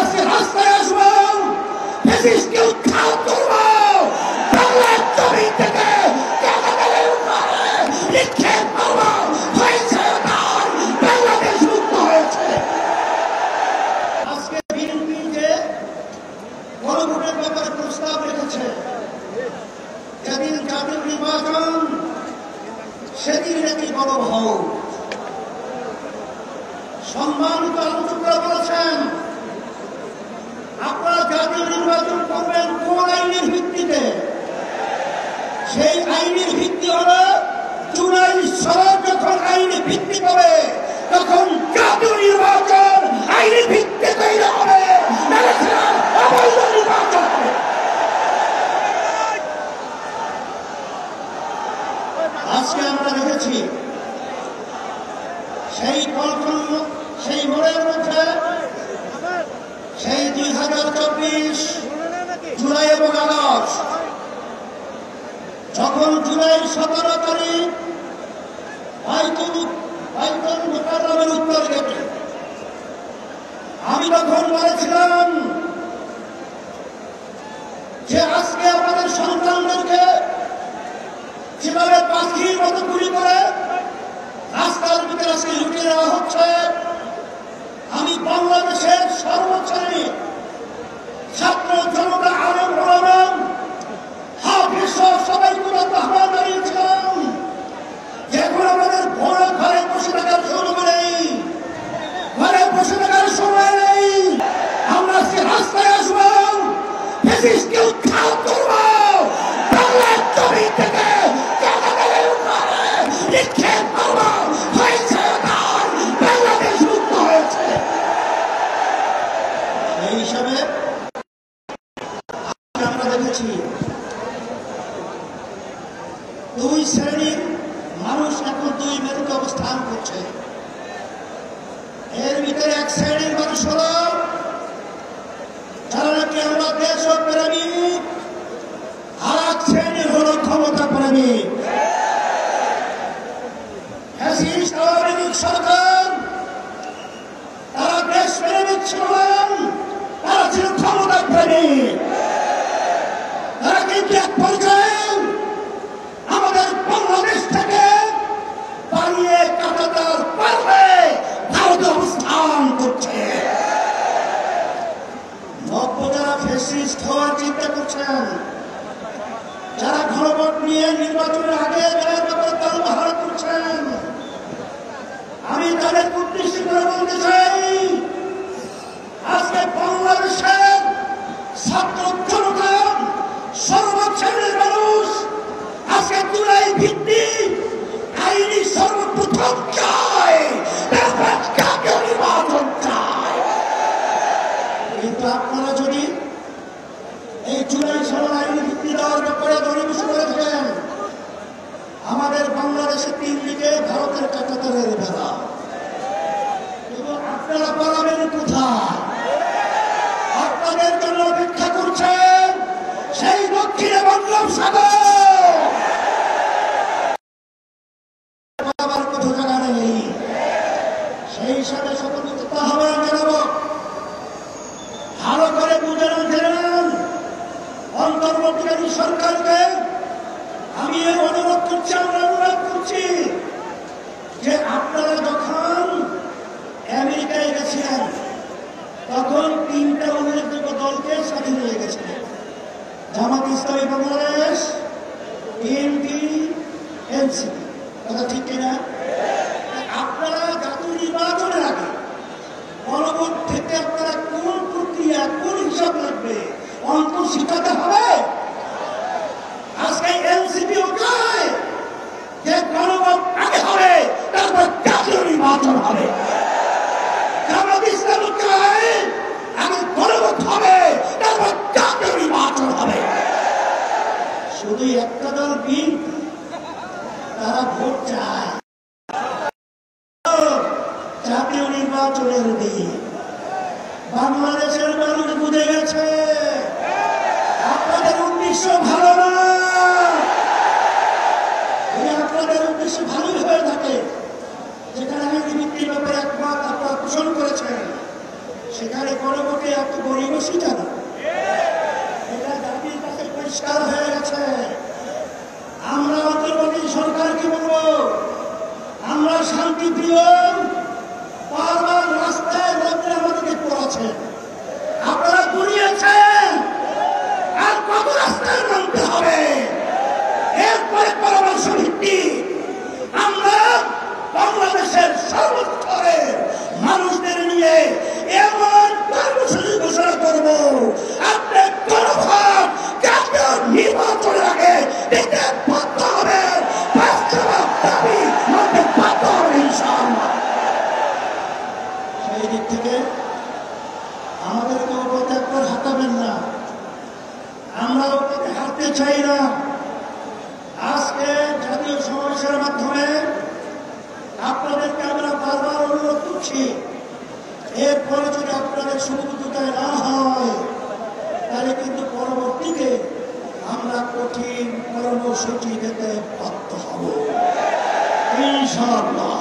আজকে রাস্তায় আসবো, ফ্যাসিস্টকে উৎখাত করবো, বাংলার জমি থেকে জনগণের উপরে নিক্ষেপ করবো। হয়েছে তার, বাংলাদেশ মুক্ত হয়েছে। আজকে বিএনপি যে গণভোটের ব্যাপারে প্রস্তাব রেখেছে, যেদিন জাতীয় নির্বাচন সেদিন একটি গণভোট। সম্মানিত আলোচকরা বলেছেন, আপনারা জাতীয় নির্বাচন করবেন কোন আইনের ভিত্তিতে? সেই আইনের ভিত্তি হল জুলাই সনদ যখন আইনে ভিত্তি পাবে তখন জাতীয় নির্বাচন আইনের ভিত্তিতেই হবে, অবৈধ নির্বাচন হবে। আজকে আমরা দেখেছি সেই মোড়ের মধ্যে সেই 2024 জুলাই এবং আগস্ট, যখন জুলাই 17 তারিখ বাইতুল মুকাররমের উত্তর গেটে আমি তখন বলেছিলাম যে আজকে আমাদের সন্তানদেরকে যেভাবে পাখির মতো গুলি করে রাস্তার ভিতরে আজকে লুটিয়ে দেওয়া হচ্ছে, আমি বাংলাদেশের সর্বশ্রেণী ছাত্র জনতা আলেম ওলামা হাফেজ সবাইকে আহ্বান জানিয়েছিলাম যে এখন আমাদের বড় ঘরে বসে থাকার সুযোগ নেই, ঘরে বসে থাকার সময় নেই। আমরা আজকে রাস্তায় আসবো, ফ্যাসিস্টকে উৎখাত করবো, বাংলার জমি থেকে জনগণের উপরে নিক্ষেপ করবো। হয়েছে তার, বাংলাদেশ মুক্ত হয়েছে। এই হিসাবে আমরা দেখেছি দুই শ্রেণীর মানুষ এখন দুই মেরুতে অবস্থান করছে। এর ভিতরে এক শ্রেণীর মানুষ হল যারা নাকি আমরা দেশপ্রেমিক, আর এক শ্রেণীর হল ক্ষমতা প্রেমিক। ফ্যাসিস্ট আওয়ামী লীগ সরকার তারা দেশপ্রেমিক ছিলেন, তারা ছিল ক্ষমতা প্রেমিক। তারা কিন্তু এক পর্যায়ে আমাদের বাংলাদেশ থেকে পালিয়ে কাটাতার পারবে ভারতে অবস্থান করছে। নব্য যারা ফ্যাসিস্ট হওয়ার চিন্তা করছেন, যারা ঘনভোট নিয়ে নির্বাচনের আগে যারা ব্যাপারে তালবাহার করছেন, আমি তাদের উদ্দেশ্য করে বলতে চাই আজকে বাংলাদেশের ছাত্র জনতা সর্বশ্রেণীর মানুষ আজকে জুলাই ভিত্তিক আইনি সর্বপ্রথম চায়, জাতীয় নির্বাচন চায়। কিন্তু আপনারা যদি এই জুলাই সনদ আইনি ভিত্তি দেওয়ার ব্যাপারে দরিবেশ করে থাকেন, আমাদের বাংলাদেশের 3 দিকে ভারতের কাঁটাতারের বেড়া, এবং আপনারা পালাবেন কোথায়? আপনাদের জন্য অপেক্ষা করছেন সেই দক্ষিণে বঙ্গোপসাগর। কোথাও জায়গা নেই। সেই হিসাবে সতর্কতা আহ্বান জানাবো, ভালো করে বুঝে নেন। অন্তর্বর্তীকালীন সরকারকে আমি অনুরোধ করছি, আমরা অনুরোধ করছি যে আপনারা যখন আমেরিকায় গেছিলেন তখন 3টা উল্লেখযোগ্য দলকে স্বাধীন হয়ে গেছিলেন, জামাত ইসলামী বাংলাদেশ, বিএনপি, এনসিপি। কথা ঠিক কিনা? আপনারা জাতীয় নির্বাচনের আগে গণভোট থেকে আপনারা কোন প্রক্রিয়া, কোন হিসাব লাগবে অন্তর শিখাতে হবে। আজকে এনসিপিও চায় যে গণভোট আগে হবে, তারপর জাতীয় নির্বাচন হবে। জামাত ইসলামী চায় আগে গণভোট হবে, তারপর জাতীয় নির্বাচন হবে। শুধু একটা দল বিএনপি, তারা ভোট চায় জাতীয় নির্বাচনের দিন। বাংলাদেশের মানুষ বুঝে গেছে আপনাদের উদ্দেশ্য ভালো না। আপনাদের উদ্দেশ্য ভালোই হয়ে থাকে, যেখানে আইনি ভিত্তির ব্যাপারে একমত আপনারা পোষণ করেছেন, সেখানে কোনো ভোটে এত গরিবসী জানা এটা জাতির কাছে পরিষ্কার হয়ে গেছে। আমরা অন্তর্বর্তী সরকারকে বলবো, আমরা শান্তিপ্রিয়, বারবার রাস্তায় মধ্যে আমাদেরকে পড়াচ্ছেন, আপনারা পুড়িয়েছেন, আর কত রাস্তায় নামতে হবে? এরপরে পরামর্শ ভিত্তি আমরা বাংলাদেশের সর্বস্তরে মানুষদের নিয়ে এমন কর্মসূচি ঘোষণা করব, আপনি কোনভাব জাতীয় নির্বাচনের আগে দিতে বাধ্য হবেন, বাস্তব দাবি মানতে বাধ্য হবেন ইনশাআল্লাহ। সেই দিক থেকে আমাদেরকে উপত্যাগ করে হাঁটাবেন না, আমরা উপত্যাগ হাঁটতে চাই না। আজকে জাতীয় সমাবেশের মাধ্যমে আপনাদেরকে আমরা বারবার অনুরোধ করছি, এরপরে যদি আপনাদের সহযোগিতায় না হয় তাহলে কিন্তু পরবর্তীতে আমরা কঠিন কর্মসূচি দিতে বাধ্য হব ইনশাআল্লাহ।